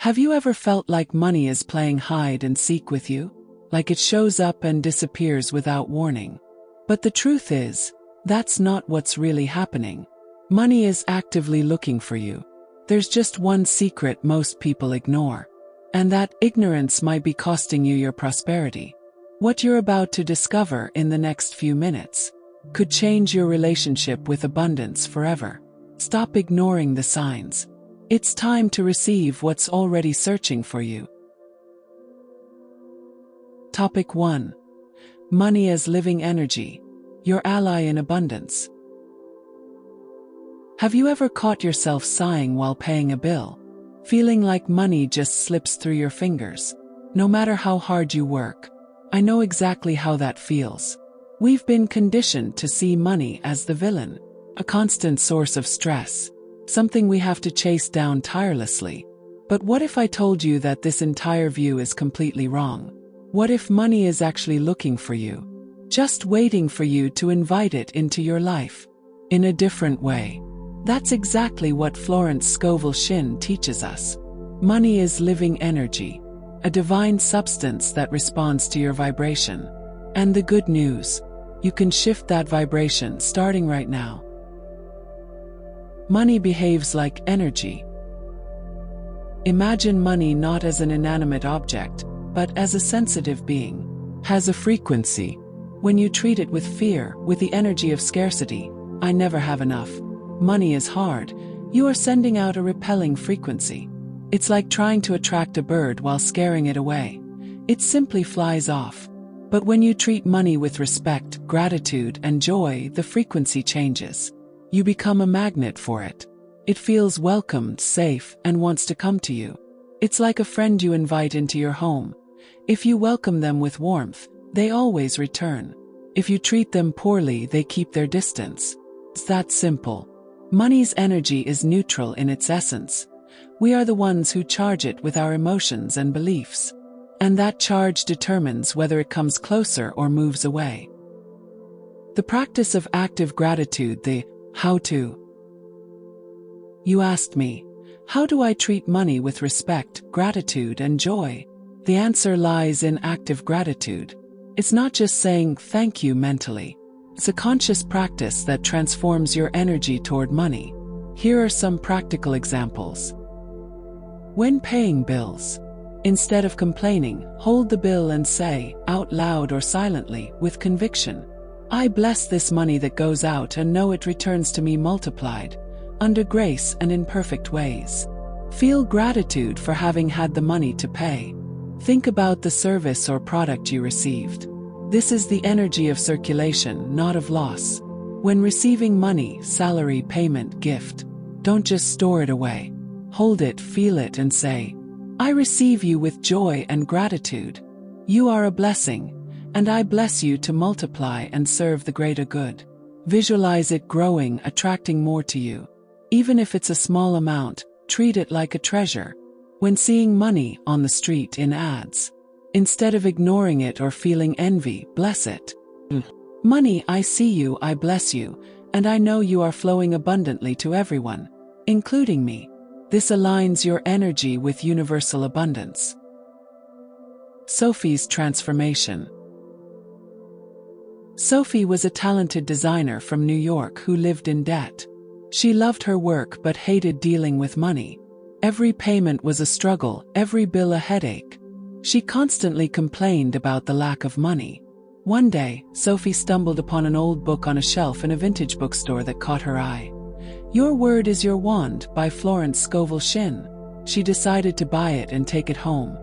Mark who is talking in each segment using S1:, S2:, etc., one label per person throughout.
S1: Have you ever felt like money is playing hide and seek with you? Like it shows up and disappears without warning? But the truth is, that's not what's really happening. Money is actively looking for you. There's just one secret most people ignore. And that ignorance might be costing you your prosperity. What you're about to discover in the next few minutes could change your relationship with abundance forever. Stop ignoring the signs. It's time to receive what's already searching for you. Topic 1. Money as living energy, your ally in abundance. Have you ever caught yourself sighing while paying a bill? Feeling like money just slips through your fingers, no matter how hard you work? I know exactly how that feels. We've been conditioned to see money as the villain, a constant source of stress, something we have to chase down tirelessly. But what if I told you that this entire view is completely wrong? What if money is actually looking for you, just waiting for you to invite it into your life, in a different way? That's exactly what Florence Scovel Shinn teaches us. Money is living energy, a divine substance that responds to your vibration. And the good news, you can shift that vibration starting right now. Money behaves like energy. Imagine money not as an inanimate object, but as a sensitive being. Has a frequency. When you treat it with fear, with the energy of scarcity, I never have enough, money is hard, you are sending out a repelling frequency. It's like trying to attract a bird while scaring it away. It simply flies off. But when you treat money with respect, gratitude, and joy, the frequency changes. You become a magnet for it. It feels welcomed, safe, and wants to come to you. It's like a friend you invite into your home. If you welcome them with warmth, they always return. If you treat them poorly, they keep their distance. It's that simple. Money's energy is neutral in its essence. We are the ones who charge it with our emotions and beliefs. And that charge determines whether it comes closer or moves away. The practice of active gratitude, the how-to. You asked me, how do I treat money with respect, gratitude, and joy? The answer lies in active gratitude. It's not just saying thank you mentally. It's a conscious practice that transforms your energy toward money. Here are some practical examples. When paying bills, instead of complaining, hold the bill and say, out loud or silently, with conviction, I bless this money that goes out and know it returns to me multiplied, under grace and in perfect ways. Feel gratitude for having had the money to pay. Think about the service or product you received. This is the energy of circulation, not of loss. When receiving money, salary, payment, gift, don't just store it away. Hold it, feel it, and say, I receive you with joy and gratitude. You are a blessing, and I bless you to multiply and serve the greater good. Visualize it growing, attracting more to you. Even if it's a small amount, treat it like a treasure. When seeing money on the street in ads, instead of ignoring it or feeling envy, bless it. Money, I see you, I bless you, and I know you are flowing abundantly to everyone, including me. This aligns your energy with universal abundance. Sophie's transformation. Sophie was a talented designer from New York who lived in debt. She loved her work but hated dealing with money. Every payment was a struggle, every bill a headache. She constantly complained about the lack of money. One day, Sophie stumbled upon an old book on a shelf in a vintage bookstore that caught her eye. Your Word is Your Wand by Florence Scovel Shinn. She decided to buy it and take it home.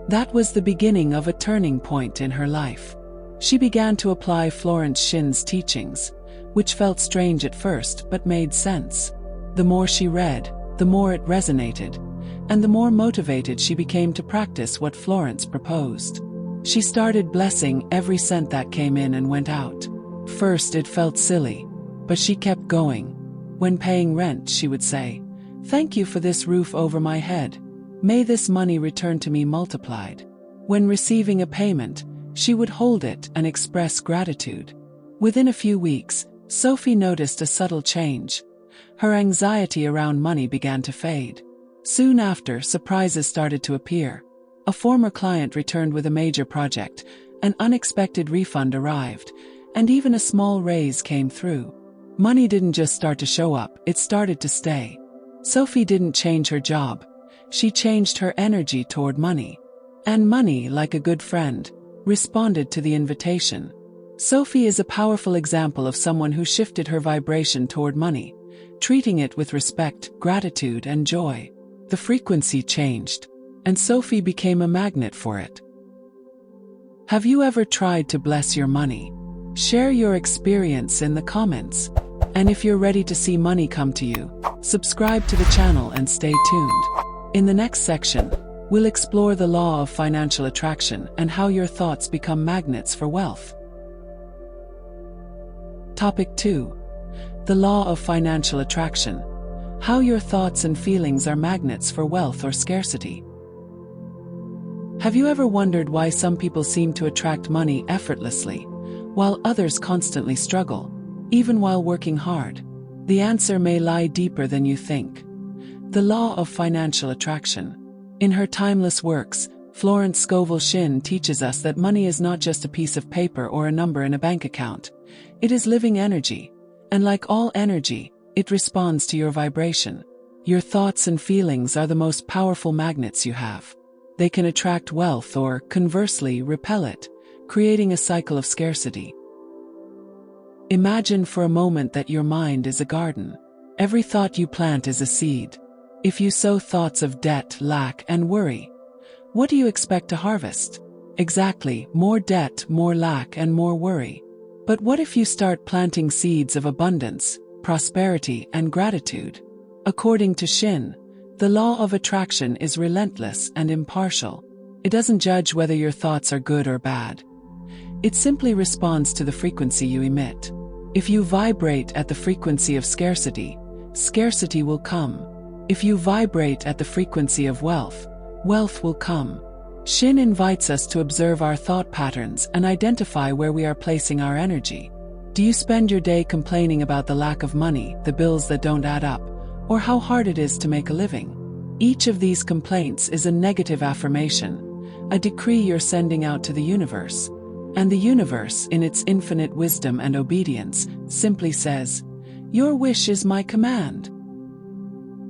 S1: That was the beginning of a turning point in her life. She began to apply Florence Shinn's teachings, which felt strange at first but made sense. The more she read, the more it resonated, and the more motivated she became to practice what Florence proposed. She started blessing every cent that came in and went out. First it felt silly, but she kept going. When paying rent, she would say, "Thank you for this roof over my head. May this money return to me multiplied." When receiving a payment, she would hold it and express gratitude. Within a few weeks, Sophie noticed a subtle change. Her anxiety around money began to fade. Soon after, surprises started to appear. A former client returned with a major project, an unexpected refund arrived, and even a small raise came through. Money didn't just start to show up, it started to stay. Sophie didn't change her job. She changed her energy toward money. And money, like a good friend, responded to the invitation. Sophie is a powerful example of someone who shifted her vibration toward money, treating it with respect, gratitude, and joy. The frequency changed, and Sophie became a magnet for it. Have you ever tried to bless your money? Share your experience in the comments. And if you're ready to see money come to you, subscribe to the channel and stay tuned. In the next section, we'll explore the law of financial attraction and how your thoughts become magnets for wealth. Topic 2. The law of financial attraction. How your thoughts and feelings are magnets for wealth or scarcity. Have you ever wondered why some people seem to attract money effortlessly, while others constantly struggle, even while working hard? The answer may lie deeper than you think. The law of financial attraction. In her timeless works, Florence Scovel Shinn teaches us that money is not just a piece of paper or a number in a bank account. It is living energy, and like all energy, it responds to your vibration. Your thoughts and feelings are the most powerful magnets you have. They can attract wealth or, conversely, repel it, creating a cycle of scarcity. Imagine for a moment that your mind is a garden. Every thought you plant is a seed. If you sow thoughts of debt, lack, and worry, what do you expect to harvest? Exactly, more debt, more lack, and more worry. But what if you start planting seeds of abundance, prosperity, and gratitude? According to Shinn, the law of attraction is relentless and impartial. It doesn't judge whether your thoughts are good or bad. It simply responds to the frequency you emit. If you vibrate at the frequency of scarcity, scarcity will come. If you vibrate at the frequency of wealth, wealth will come. Shinn invites us to observe our thought patterns and identify where we are placing our energy. Do you spend your day complaining about the lack of money, the bills that don't add up, or how hard it is to make a living? Each of these complaints is a negative affirmation, a decree you're sending out to the universe. And the universe, in its infinite wisdom and obedience, simply says, "Your wish is my command."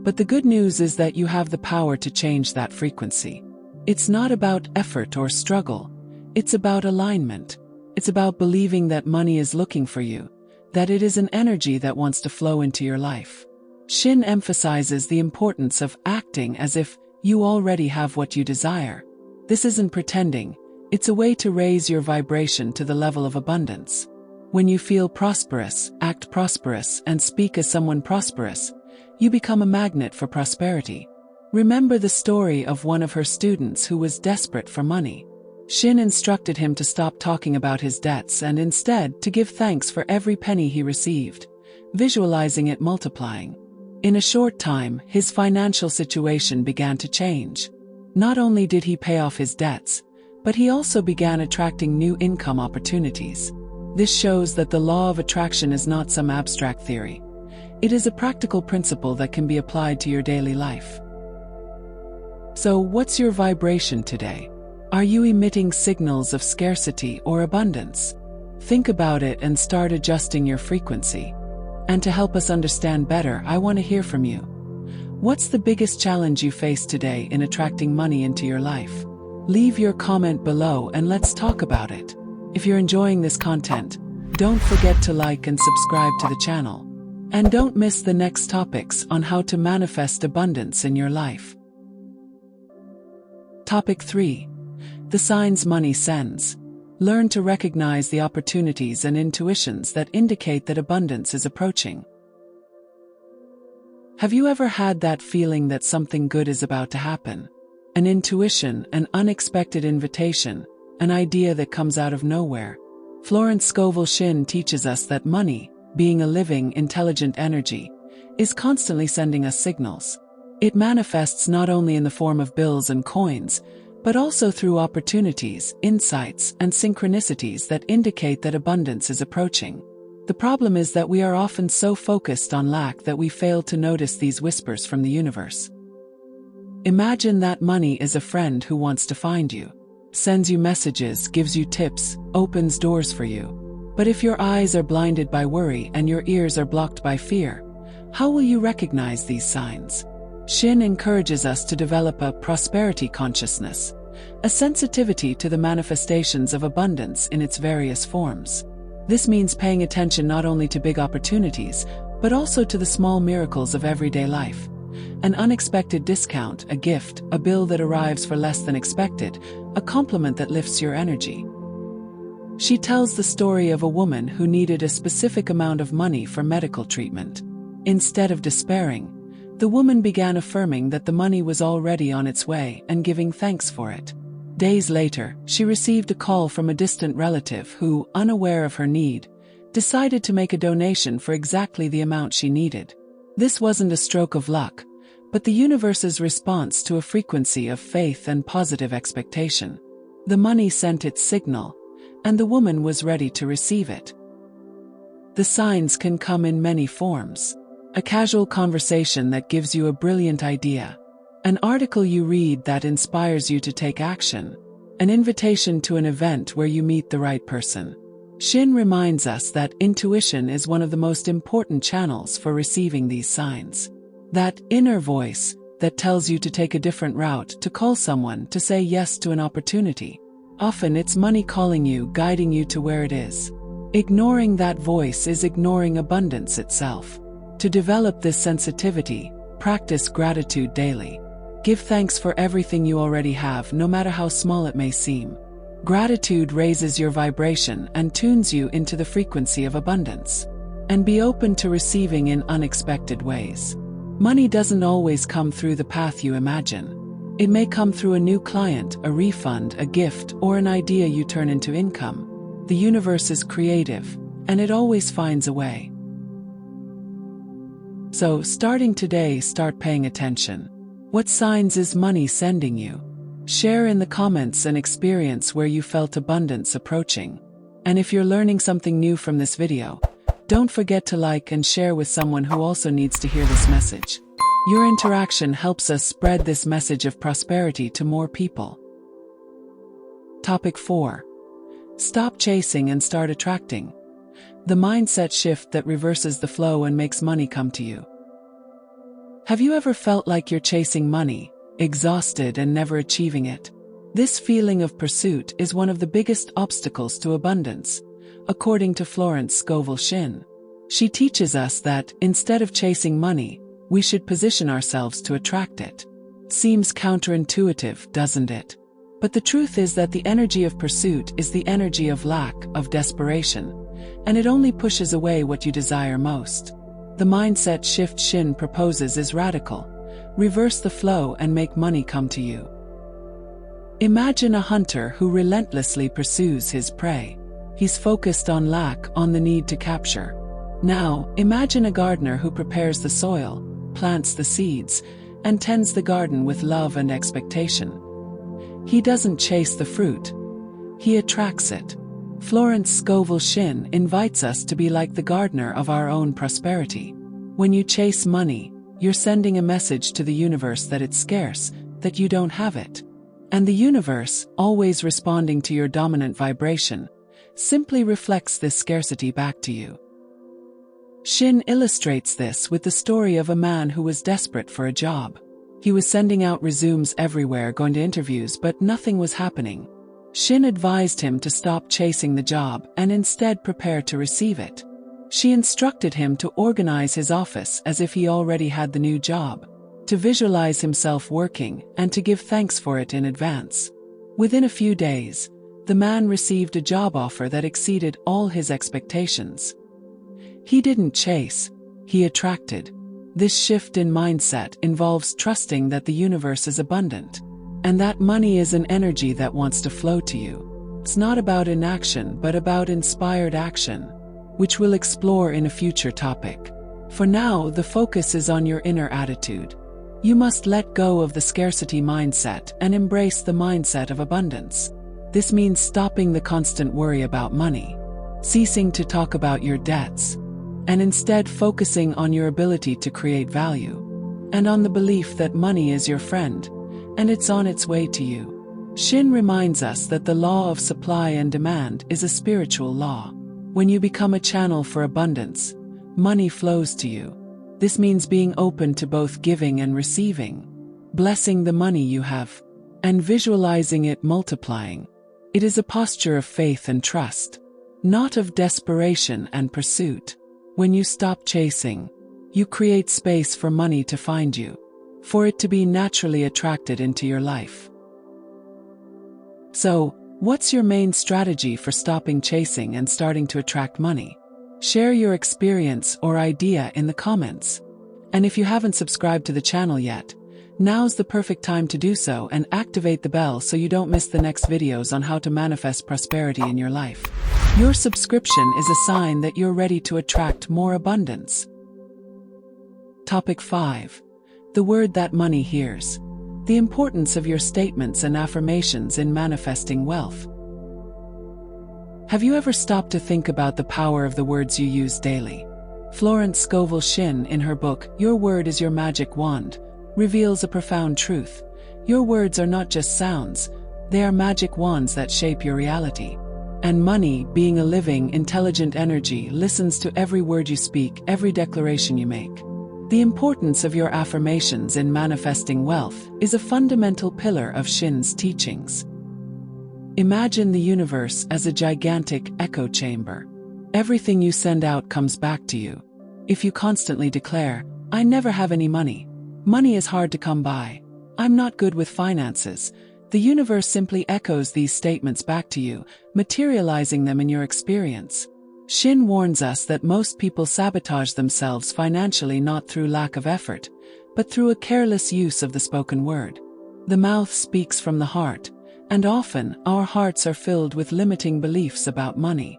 S1: But the good news is that you have the power to change that frequency. It's not about effort or struggle. It's about alignment. It's about believing that money is looking for you, that it is an energy that wants to flow into your life. Shinn emphasizes the importance of acting as if you already have what you desire. This isn't pretending. It's a way to raise your vibration to the level of abundance. When you feel prosperous, act prosperous, and speak as someone prosperous, you become a magnet for prosperity. Remember the story of one of her students who was desperate for money. Shinn instructed him to stop talking about his debts and instead to give thanks for every penny he received, visualizing it multiplying. In a short time, his financial situation began to change. Not only did he pay off his debts, but he also began attracting new income opportunities. This shows that the law of attraction is not some abstract theory. It is a practical principle that can be applied to your daily life. So, what's your vibration today? Are you emitting signals of scarcity or abundance? Think about it and start adjusting your frequency. And to help us understand better, I want to hear from you. What's the biggest challenge you face today in attracting money into your life? Leave your comment below and let's talk about it. If you're enjoying this content, don't forget to like and subscribe to the channel. And don't miss the next topics on how to manifest abundance in your life. Topic 3. The signs money sends. Learn to recognize the opportunities and intuitions that indicate that abundance is approaching. Have you ever had that feeling that something good is about to happen? An intuition, an unexpected invitation, an idea that comes out of nowhere. Florence Scovel Shinn teaches us that money, being a living, intelligent energy, is constantly sending us signals. It manifests not only in the form of bills and coins, but also through opportunities, insights, and synchronicities that indicate that abundance is approaching. The problem is that we are often so focused on lack that we fail to notice these whispers from the universe. Imagine that money is a friend who wants to find you, sends you messages, gives you tips, opens doors for you. But if your eyes are blinded by worry and your ears are blocked by fear, how will you recognize these signs? Shinn encourages us to develop a prosperity consciousness, a sensitivity to the manifestations of abundance in its various forms. This means paying attention not only to big opportunities, but also to the small miracles of everyday life. An unexpected discount, a gift, a bill that arrives for less than expected, a compliment that lifts your energy. She tells the story of a woman who needed a specific amount of money for medical treatment. Instead of despairing, the woman began affirming that the money was already on its way and giving thanks for it. Days later, she received a call from a distant relative who, unaware of her need, decided to make a donation for exactly the amount she needed. This wasn't a stroke of luck, but the universe's response to a frequency of faith and positive expectation. The money sent its signal, and the woman was ready to receive it. The signs can come in many forms. A casual conversation that gives you a brilliant idea. An article you read that inspires you to take action. An invitation to an event where you meet the right person. Shinn reminds us that intuition is one of the most important channels for receiving these signs. That inner voice that tells you to take a different route, to call someone, to say yes to an opportunity. Often it's money calling you, guiding you to where it is. Ignoring that voice is ignoring abundance itself. To develop this sensitivity, practice gratitude daily. Give thanks for everything you already have, no matter how small it may seem. Gratitude raises your vibration and tunes you into the frequency of abundance. And be open to receiving in unexpected ways. Money doesn't always come through the path you imagine. It may come through a new client, a refund, a gift, or an idea you turn into income. The universe is creative, and it always finds a way. So, starting today, start paying attention. What signs is money sending you? Share in the comments an experience where you felt abundance approaching. And if you're learning something new from this video, don't forget to like and share with someone who also needs to hear this message. Your interaction helps us spread this message of prosperity to more people. Topic 4. Stop chasing and start attracting. The mindset shift that reverses the flow and makes money come to you. Have you ever felt like you're chasing money, exhausted and never achieving it? This feeling of pursuit is one of the biggest obstacles to abundance, according to Florence Scovel Shinn. She teaches us that, instead of chasing money, we should position ourselves to attract it. Seems counterintuitive, doesn't it? But the truth is that the energy of pursuit is the energy of lack, of desperation, and it only pushes away what you desire most. The mindset shift Shinn proposes is radical. Reverse the flow and make money come to you. Imagine a hunter who relentlessly pursues his prey. He's focused on lack, on the need to capture. Now, imagine a gardener who prepares the soil, plants the seeds, and tends the garden with love and expectation. He doesn't chase the fruit. He attracts it. Florence Scovel Shinn invites us to be like the gardener of our own prosperity. When you chase money, you're sending a message to the universe that it's scarce, that you don't have it. And the universe, always responding to your dominant vibration, simply reflects this scarcity back to you. Shinn illustrates this with the story of a man who was desperate for a job. He was sending out resumes everywhere, going to interviews, but nothing was happening. Shinn advised him to stop chasing the job and instead prepare to receive it. She instructed him to organize his office as if he already had the new job, to visualize himself working, and to give thanks for it in advance. Within a few days, the man received a job offer that exceeded all his expectations. He didn't chase, he attracted. This shift in mindset involves trusting that the universe is abundant, and that money is an energy that wants to flow to you. It's not about inaction, but about inspired action, which we'll explore in a future topic. For now, the focus is on your inner attitude. You must let go of the scarcity mindset and embrace the mindset of abundance. This means stopping the constant worry about money, ceasing to talk about your debts, and instead focusing on your ability to create value, and on the belief that money is your friend, and it's on its way to you. Shinn reminds us that the law of supply and demand is a spiritual law. When you become a channel for abundance, money flows to you. This means being open to both giving and receiving, blessing the money you have, and visualizing it multiplying. It is a posture of faith and trust, not of desperation and pursuit. When you stop chasing, you create space for money to find you, for it to be naturally attracted into your life. So, what's your main strategy for stopping chasing and starting to attract money? Share your experience or idea in the comments. And if you haven't subscribed to the channel yet, now's the perfect time to do so and activate the bell so you don't miss the next videos on how to manifest prosperity in your life. Your subscription is a sign that you're ready to attract more abundance. Topic 5. The word that money hears. The importance of your statements and affirmations in manifesting wealth. Have you ever stopped to think about the power of the words you use daily? Florence Scovel Shinn, in her book, Your Word is Your Magic Wand, reveals a profound truth. Your words are not just sounds, they are magic wands that shape your reality. And money, being a living, intelligent energy, listens to every word you speak, every declaration you make. The importance of your affirmations in manifesting wealth is a fundamental pillar of Shinn's teachings. Imagine the universe as a gigantic echo chamber. Everything you send out comes back to you. If you constantly declare, "I never have any money. Money is hard to come by. I'm not good with finances," the universe simply echoes these statements back to you, materializing them in your experience. Shinn warns us that most people sabotage themselves financially not through lack of effort, but through a careless use of the spoken word. The mouth speaks from the heart, and often our hearts are filled with limiting beliefs about money.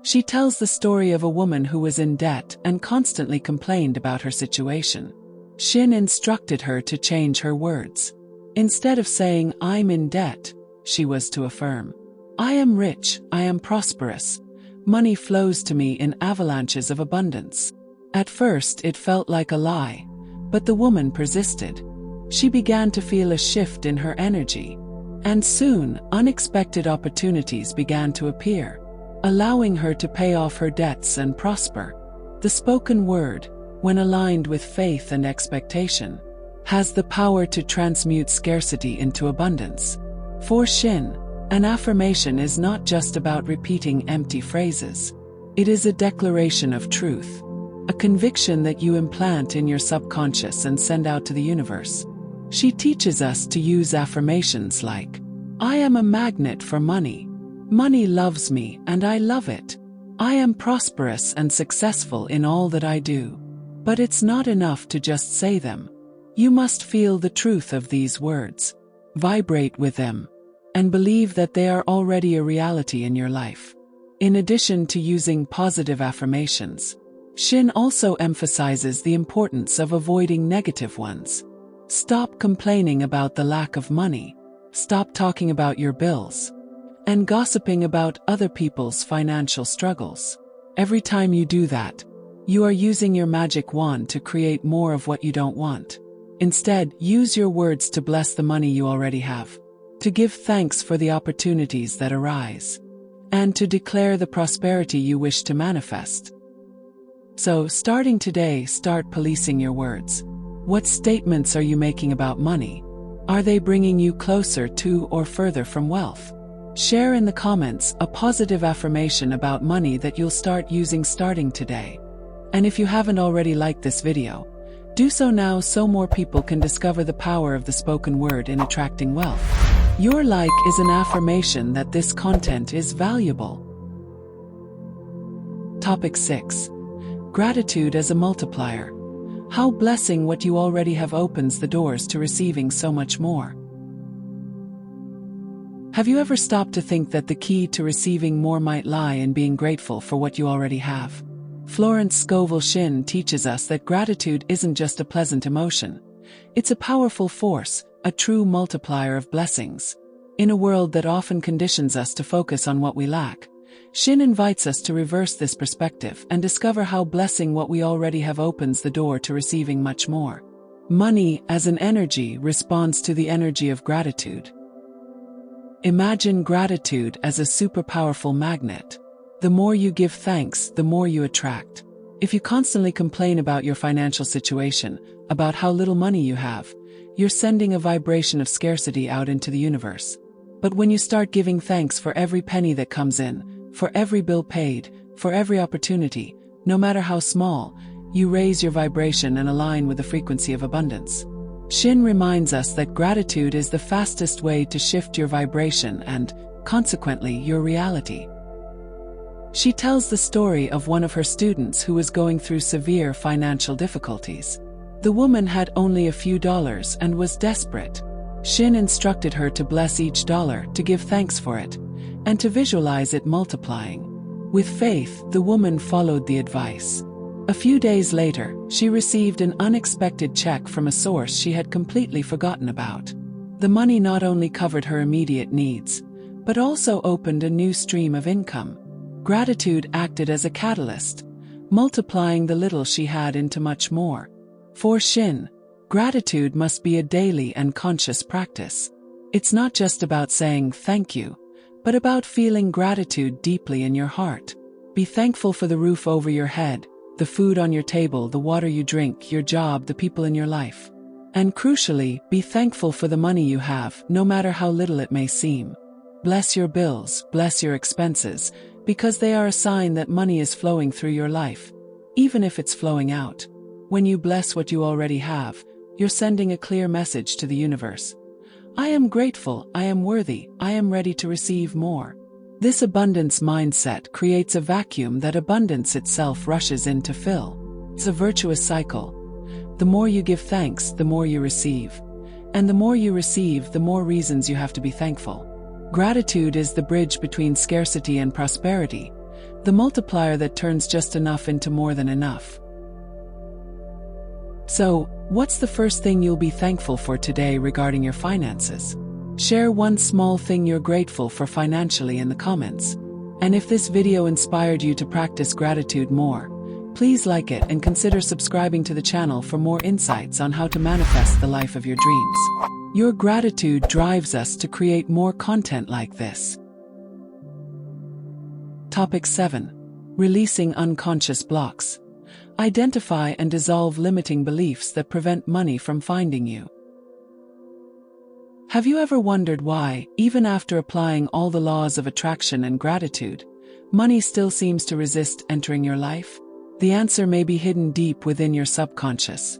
S1: She tells the story of a woman who was in debt and constantly complained about her situation. Shinn instructed her to change her words. Instead of saying, "I'm in debt," she was to affirm, "I am rich, I am prosperous. Money flows to me in avalanches of abundance." At first it felt like a lie, but the woman persisted. She began to feel a shift in her energy, and soon unexpected opportunities began to appear, allowing her to pay off her debts and prosper. The spoken word, when aligned with faith and expectation, has the power to transmute scarcity into abundance. For Shinn, an affirmation is not just about repeating empty phrases. It is a declaration of truth, a conviction that you implant in your subconscious and send out to the universe. She teaches us to use affirmations like, "I am a magnet for money. Money loves me and I love it. I am prosperous and successful in all that I do." But it's not enough to just say them. You must feel the truth of these words, vibrate with them, and believe that they are already a reality in your life. In addition to using positive affirmations, Shinn also emphasizes the importance of avoiding negative ones. Stop complaining about the lack of money. Stop talking about your bills and gossiping about other people's financial struggles. Every time you do that, you are using your magic wand to create more of what you don't want. Instead, use your words to bless the money you already have, to give thanks for the opportunities that arise, and to declare the prosperity you wish to manifest. So, starting today, start policing your words. What statements are you making about money? Are they bringing you closer to or further from wealth? Share in the comments a positive affirmation about money that you'll start using starting today. And if you haven't already liked this video, do so now so more people can discover the power of the spoken word in attracting wealth. Your like is an affirmation that this content is valuable. Topic 6. Gratitude as a multiplier. How blessing what you already have opens the doors to receiving so much more. Have you ever stopped to think that the key to receiving more might lie in being grateful for what you already have? Florence Scovel Shinn teaches us that gratitude isn't just a pleasant emotion. It's a powerful force, a true multiplier of blessings. In a world that often conditions us to focus on what we lack, Shinn invites us to reverse this perspective and discover how blessing what we already have opens the door to receiving much more. Money, as an energy, responds to the energy of gratitude. Imagine gratitude as a super powerful magnet. The more you give thanks, the more you attract. If you constantly complain about your financial situation, about how little money you have, you're sending a vibration of scarcity out into the universe. But when you start giving thanks for every penny that comes in, for every bill paid, for every opportunity, no matter how small, you raise your vibration and align with the frequency of abundance. Shinn reminds us that gratitude is the fastest way to shift your vibration and, consequently, your reality. She tells the story of one of her students who was going through severe financial difficulties. The woman had only a few dollars and was desperate. Shinn instructed her to bless each dollar, to give thanks for it, and to visualize it multiplying. With faith, the woman followed the advice. A few days later, she received an unexpected check from a source she had completely forgotten about. The money not only covered her immediate needs, but also opened a new stream of income. Gratitude acted as a catalyst, multiplying the little she had into much more. For Shinn, gratitude must be a daily and conscious practice. It's not just about saying thank you, but about feeling gratitude deeply in your heart. Be thankful for the roof over your head, the food on your table, the water you drink, your job, the people in your life. And crucially, be thankful for the money you have, no matter how little it may seem. Bless your bills, bless your expenses, because they are a sign that money is flowing through your life, even if it's flowing out. When you bless what you already have, you're sending a clear message to the universe. I am grateful, I am worthy, I am ready to receive more. This abundance mindset creates a vacuum that abundance itself rushes in to fill. It's a virtuous cycle. The more you give thanks, the more you receive. And the more you receive, the more reasons you have to be thankful. Gratitude is the bridge between scarcity and prosperity, the multiplier that turns just enough into more than enough. So, what's the first thing you'll be thankful for today regarding your finances? Share one small thing you're grateful for financially in the comments. And if this video inspired you to practice gratitude more, please like it and consider subscribing to the channel for more insights on how to manifest the life of your dreams. Your gratitude drives us to create more content like this. Topic 7. Releasing unconscious blocks. Identify and dissolve limiting beliefs that prevent money from finding you. Have you ever wondered why, even after applying all the laws of attraction and gratitude, money still seems to resist entering your life? The answer may be hidden deep within your subconscious.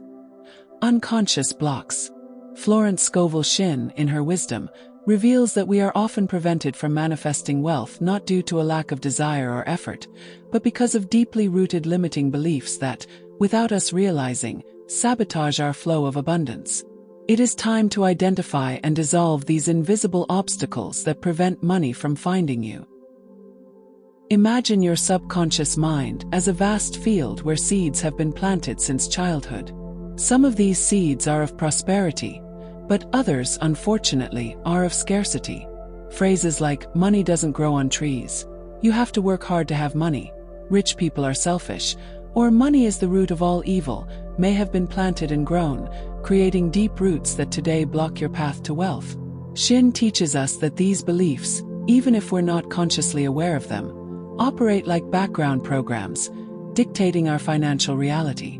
S1: Unconscious blocks. Florence Scovel Shinn, in her wisdom, reveals that we are often prevented from manifesting wealth not due to a lack of desire or effort, but because of deeply rooted limiting beliefs that, without us realizing, sabotage our flow of abundance. It is time to identify and dissolve these invisible obstacles that prevent money from finding you. Imagine your subconscious mind as a vast field where seeds have been planted since childhood. Some of these seeds are of prosperity, but others, unfortunately, are of scarcity. Phrases like, money doesn't grow on trees, you have to work hard to have money, rich people are selfish, or money is the root of all evil, may have been planted and grown, creating deep roots that today block your path to wealth. Shinn teaches us that these beliefs, even if we're not consciously aware of them, operate like background programs, dictating our financial reality.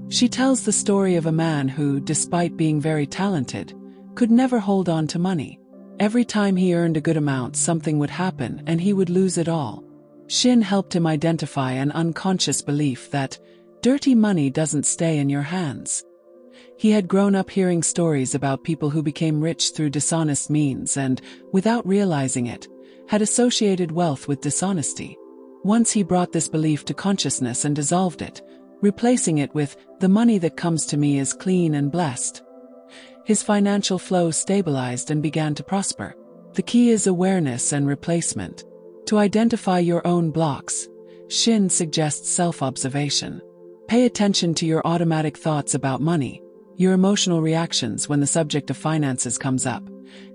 S1: She tells the story of a man who, despite being very talented, could never hold on to money. Every time he earned a good amount, something would happen and he would lose it all. Shinn helped him identify an unconscious belief that dirty money doesn't stay in your hands. He had grown up hearing stories about people who became rich through dishonest means and, without realizing it, had associated wealth with dishonesty. Once he brought this belief to consciousness and dissolved it, replacing it with, the money that comes to me is clean and blessed. His financial flow stabilized and began to prosper. The key is awareness and replacement. To identify your own blocks, Shinn suggests self-observation. Pay attention to your automatic thoughts about money, your emotional reactions when the subject of finances comes up,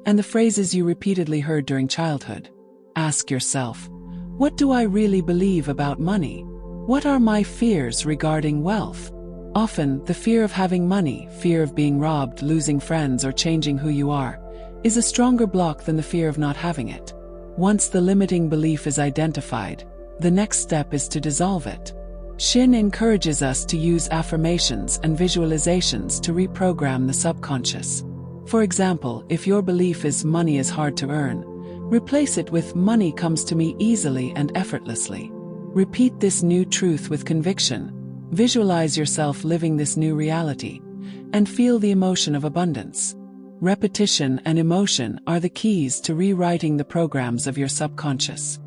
S1: and the phrases you repeatedly heard during childhood. Ask yourself, what do I really believe about money? What are my fears regarding wealth? Often, the fear of having money, fear of being robbed, losing friends, or changing who you are, is a stronger block than the fear of not having it. Once the limiting belief is identified, the next step is to dissolve it. Shinn encourages us to use affirmations and visualizations to reprogram the subconscious. For example, if your belief is money is hard to earn, replace it with money comes to me easily and effortlessly. Repeat this new truth with conviction, visualize yourself living this new reality, and feel the emotion of abundance. Repetition and emotion are the keys to rewriting the programs of your subconscious.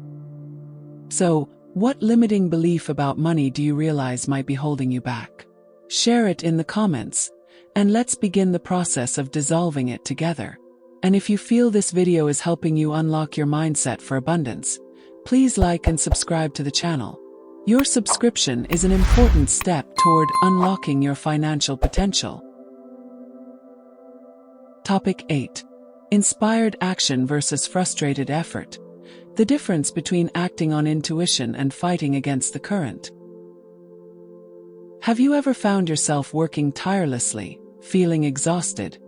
S1: So, what limiting belief about money do you realize might be holding you back? Share it in the comments, and let's begin the process of dissolving it together. And if you feel this video is helping you unlock your mindset for abundance, please like and subscribe to the channel. Your subscription is an important step toward unlocking your financial potential. Topic 8. Inspired action versus frustrated effort. The difference between acting on intuition and fighting against the current. Have you ever found yourself working tirelessly, feeling exhausted,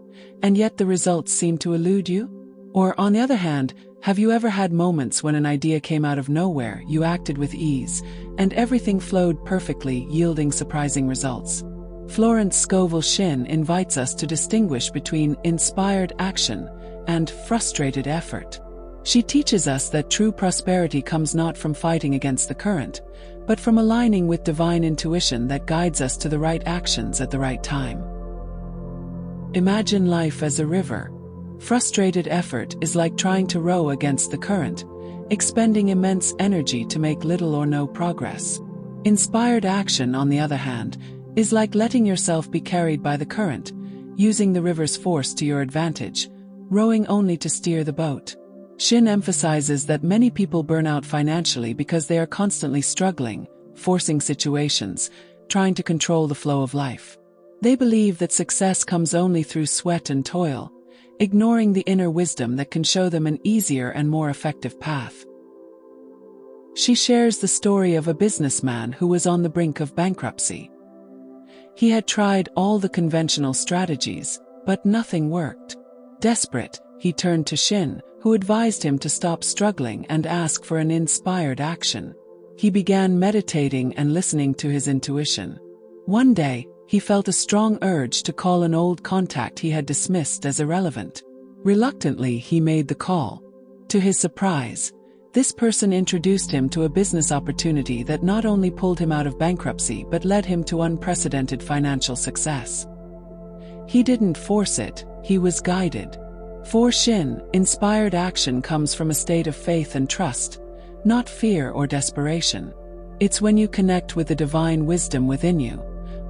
S1: and yet the results seem to elude you? Or, on the other hand, have you ever had moments when an idea came out of nowhere, you acted with ease, and everything flowed perfectly, yielding surprising results? Florence Scovel Shinn invites us to distinguish between inspired action and frustrated effort. She teaches us that true prosperity comes not from fighting against the current, but from aligning with divine intuition that guides us to the right actions at the right time. Imagine life as a river. Frustrated effort is like trying to row against the current, expending immense energy to make little or no progress. Inspired action, on the other hand, is like letting yourself be carried by the current, using the river's force to your advantage, rowing only to steer the boat. Shinn emphasizes that many people burn out financially because they are constantly struggling, forcing situations, trying to control the flow of life. They believe that success comes only through sweat and toil, ignoring the inner wisdom that can show them an easier and more effective path. She shares the story of a businessman who was on the brink of bankruptcy. He had tried all the conventional strategies, but nothing worked. Desperate, he turned to Shinn, who advised him to stop struggling and ask for an inspired action. He began meditating and listening to his intuition. One day, he felt a strong urge to call an old contact he had dismissed as irrelevant. Reluctantly, he made the call. To his surprise, this person introduced him to a business opportunity that not only pulled him out of bankruptcy but led him to unprecedented financial success. He didn't force it, he was guided. For Shinn, inspired action comes from a state of faith and trust, not fear or desperation. It's when you connect with the divine wisdom within you,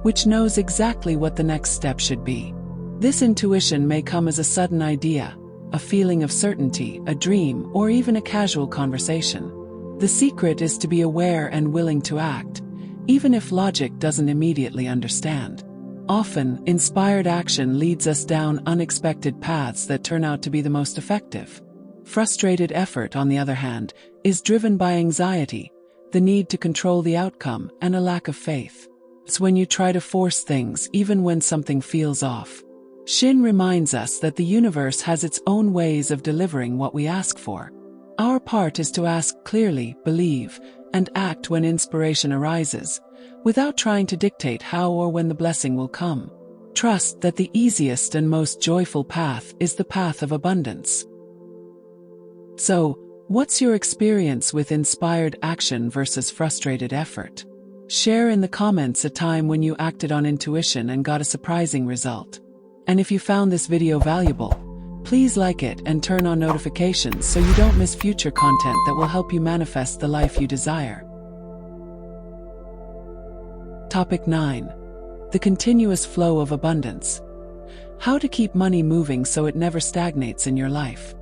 S1: which knows exactly what the next step should be. This intuition may come as a sudden idea, a feeling of certainty, a dream, or even a casual conversation. The secret is to be aware and willing to act, even if logic doesn't immediately understand. Often, inspired action leads us down unexpected paths that turn out to be the most effective. Frustrated effort, on the other hand, is driven by anxiety, the need to control the outcome, and a lack of faith. It's when you try to force things even when something feels off. Shinn reminds us that the universe has its own ways of delivering what we ask for. Our part is to ask clearly, believe, and act when inspiration arises, without trying to dictate how or when the blessing will come. Trust that the easiest and most joyful path is the path of abundance. So, what's your experience with inspired action versus frustrated effort? Share in the comments a time when you acted on intuition and got a surprising result. And if you found this video valuable, please like it and turn on notifications so you don't miss future content that will help you manifest the life you desire. Topic 9. The continuous flow of abundance. How to keep money moving so it never stagnates in your life.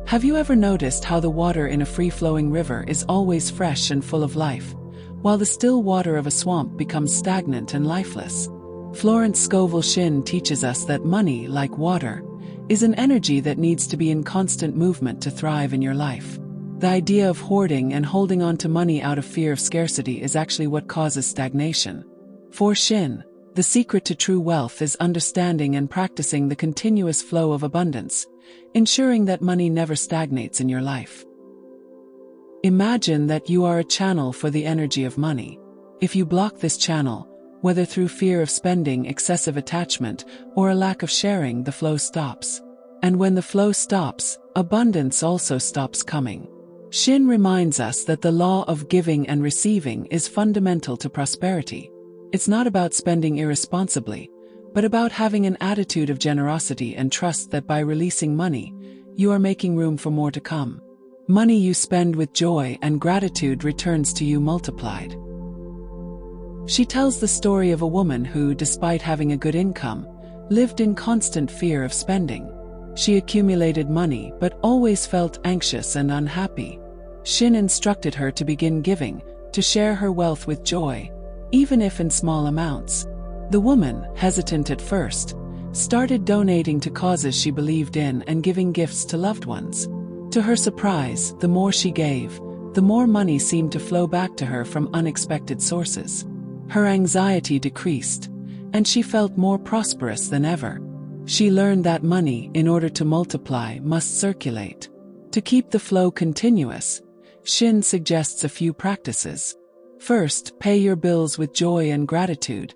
S1: Have you ever noticed how the water in a free-flowing river is always fresh and full of life, while the still water of a swamp becomes stagnant and lifeless? Florence Scovel Shinn teaches us that money, like water, is an energy that needs to be in constant movement to thrive in your life. The idea of hoarding and holding on to money out of fear of scarcity is actually what causes stagnation. For Shinn, the secret to true wealth is understanding and practicing the continuous flow of abundance, ensuring that money never stagnates in your life. Imagine that you are a channel for the energy of money. If you block this channel, whether through fear of spending, excessive attachment, or a lack of sharing, the flow stops. And when the flow stops, abundance also stops coming. Shinn reminds us that the law of giving and receiving is fundamental to prosperity. It's not about spending irresponsibly, but about having an attitude of generosity and trust that by releasing money, you are making room for more to come. Money you spend with joy and gratitude returns to you multiplied. She tells the story of a woman who, despite having a good income, lived in constant fear of spending. She accumulated money but always felt anxious and unhappy. Shinn instructed her to begin giving, to share her wealth with joy, even if in small amounts. The woman, hesitant at first, started donating to causes she believed in and giving gifts to loved ones. To her surprise, the more she gave, the more money seemed to flow back to her from unexpected sources. Her anxiety decreased, and she felt more prosperous than ever. She learned that money, in order to multiply, must circulate. To keep the flow continuous, Shinn suggests a few practices. First, pay your bills with joy and gratitude,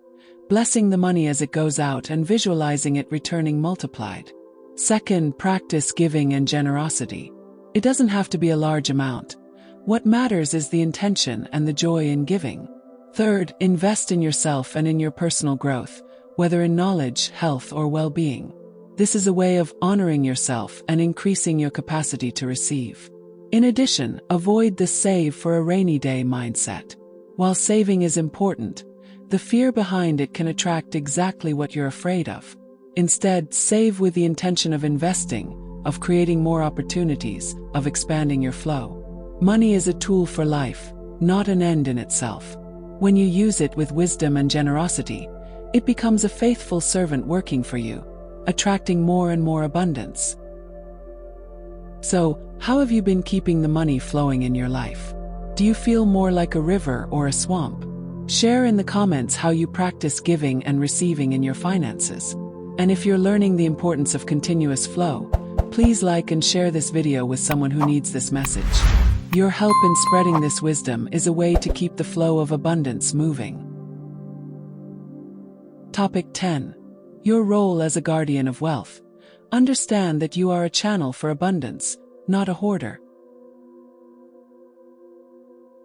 S1: blessing the money as it goes out and visualizing it returning multiplied. Second, practice giving and generosity. It doesn't have to be a large amount. What matters is the intention and the joy in giving. Third, invest in yourself and in your personal growth, whether in knowledge, health, or well-being. This is a way of honoring yourself and increasing your capacity to receive. In addition, avoid the save for a rainy day mindset. While saving is important, the fear behind it can attract exactly what you're afraid of. Instead, save with the intention of investing, of creating more opportunities, of expanding your flow. Money is a tool for life, not an end in itself. When you use it with wisdom and generosity, it becomes a faithful servant working for you, attracting more and more abundance. So, how have you been keeping the money flowing in your life? Do you feel more like a river or a swamp? Share in the comments how you practice giving and receiving in your finances. And if you're learning the importance of continuous flow, please like and share this video with someone who needs this message. Your help in spreading this wisdom is a way to keep the flow of abundance moving. Topic 10. Your role as a guardian of wealth. Understand that you are a channel for abundance, not a hoarder.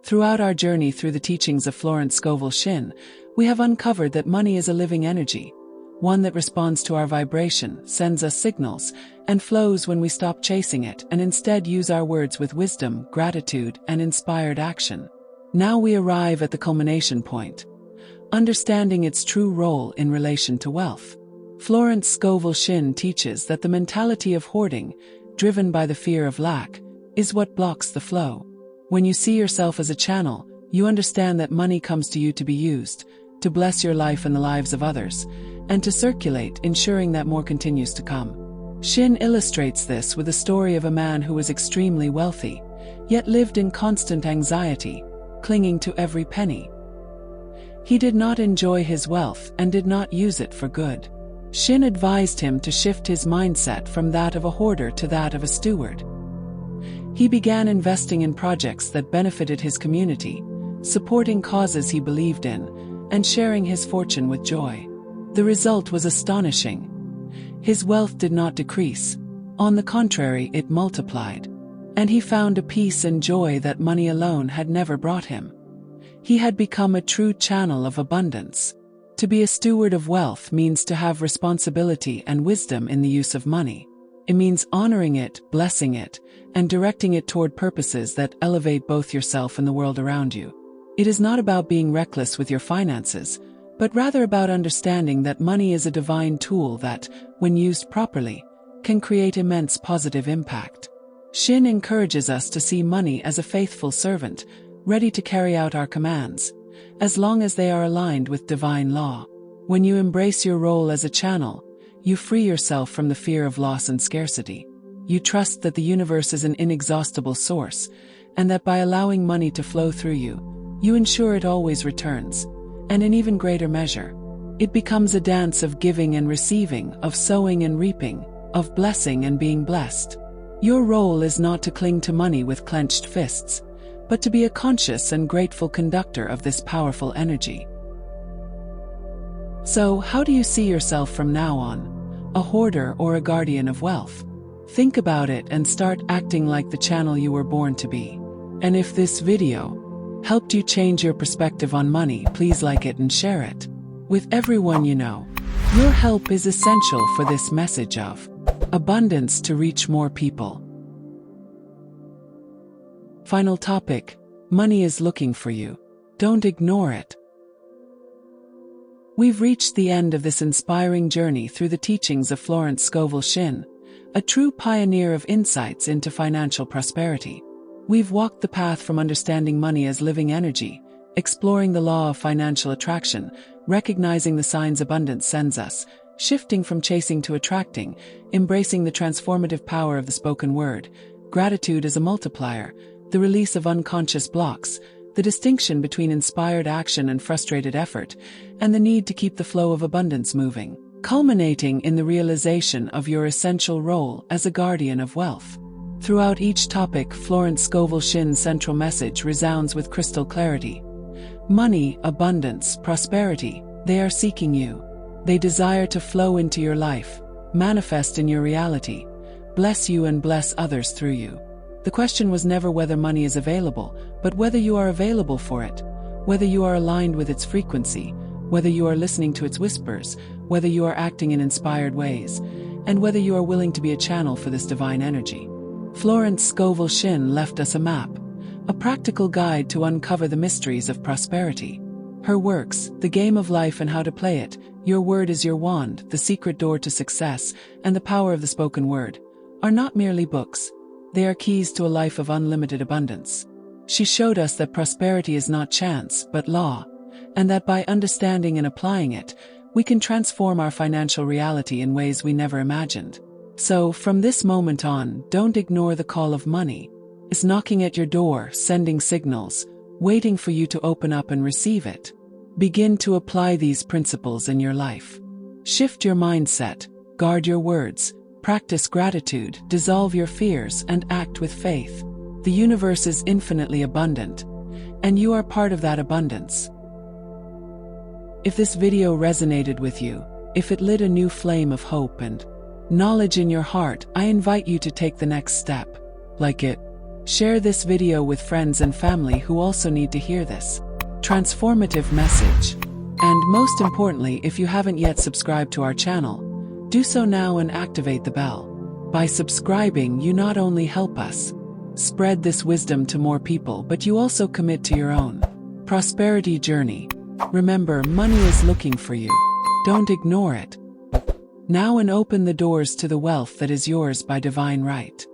S1: Throughout our journey through the teachings of Florence Scovel Shinn, we have uncovered that money is a living energy, one that responds to our vibration, sends us signals, and flows when we stop chasing it and instead use our words with wisdom, gratitude, and inspired action. Now we arrive at the culmination point, understanding its true role in relation to wealth. Florence Scovel Shinn teaches that the mentality of hoarding, driven by the fear of lack, is what blocks the flow. When you see yourself as a channel, you understand that money comes to you to be used, to bless your life and the lives of others, and to circulate, ensuring that more continues to come. Shinn illustrates this with a story of a man who was extremely wealthy, yet lived in constant anxiety, clinging to every penny. He did not enjoy his wealth and did not use it for good. Shinn advised him to shift his mindset from that of a hoarder to that of a steward. He began investing in projects that benefited his community, supporting causes he believed in, and sharing his fortune with joy. The result was astonishing. His wealth did not decrease. On the contrary, it multiplied. And he found a peace and joy that money alone had never brought him. He had become a true channel of abundance. To be a steward of wealth means to have responsibility and wisdom in the use of money. It means honoring it, blessing it, and directing it toward purposes that elevate both yourself and the world around you. It is not about being reckless with your finances, but rather about understanding that money is a divine tool that, when used properly, can create immense positive impact. Shinn encourages us to see money as a faithful servant, ready to carry out our commands, as long as they are aligned with divine law. When you embrace your role as a channel, you free yourself from the fear of loss and scarcity. You trust that the universe is an inexhaustible source, and that by allowing money to flow through you, you ensure it always returns, and in even greater measure. It becomes a dance of giving and receiving, of sowing and reaping, of blessing and being blessed. Your role is not to cling to money with clenched fists, but to be a conscious and grateful conductor of this powerful energy. So, how do you see yourself from now on? A hoarder or a guardian of wealth? Think about it and start acting like the channel you were born to be. And if this video helped you change your perspective on money, please like it and share it with everyone you know. Your help is essential for this message of abundance to reach more people. Final topic: money is looking for you. Don't ignore it. We've reached the end of this inspiring journey through the teachings of Florence Scovel Shinn, a true pioneer of insights into financial prosperity. We've walked the path from understanding money as living energy, exploring the law of financial attraction, recognizing the signs abundance sends us, shifting from chasing to attracting, embracing the transformative power of the spoken word, gratitude as a multiplier, the release of unconscious blocks, the distinction between inspired action and frustrated effort, and the need to keep the flow of abundance moving, culminating in the realization of your essential role as a guardian of wealth. Throughout each topic, Florence Scovel Shinn's central message resounds with crystal clarity. Money, abundance, prosperity, they are seeking you. They desire to flow into your life, manifest in your reality, bless you and bless others through you. The question was never whether money is available, but whether you are available for it, whether you are aligned with its frequency, whether you are listening to its whispers, whether you are acting in inspired ways, and whether you are willing to be a channel for this divine energy. Florence Scovel Shinn left us a map, a practical guide to uncover the mysteries of prosperity. Her works, The Game of Life and How to Play It, Your Word is Your Wand, The Secret Door to Success, and The Power of the Spoken Word, are not merely books. They are keys to a life of unlimited abundance. She showed us that prosperity is not chance, but law, and that by understanding and applying it, we can transform our financial reality in ways we never imagined. So, from this moment on, don't ignore the call of money. It's knocking at your door, sending signals, waiting for you to open up and receive it. Begin to apply these principles in your life. Shift your mindset, guard your words, practice gratitude, dissolve your fears, and act with faith. The universe is infinitely abundant, and you are part of that abundance. If this video resonated with you, if it lit a new flame of hope and knowledge in your heart, I invite you to take the next step. Like it. Share this video with friends and family who also need to hear this transformative message. And most importantly, if you haven't yet subscribed to our channel, do so now and activate the bell. By subscribing, you not only help us spread this wisdom to more people, but you also commit to your own prosperity journey. Remember, money is looking for you. Don't ignore it. Now and open the doors to the wealth that is yours by divine right.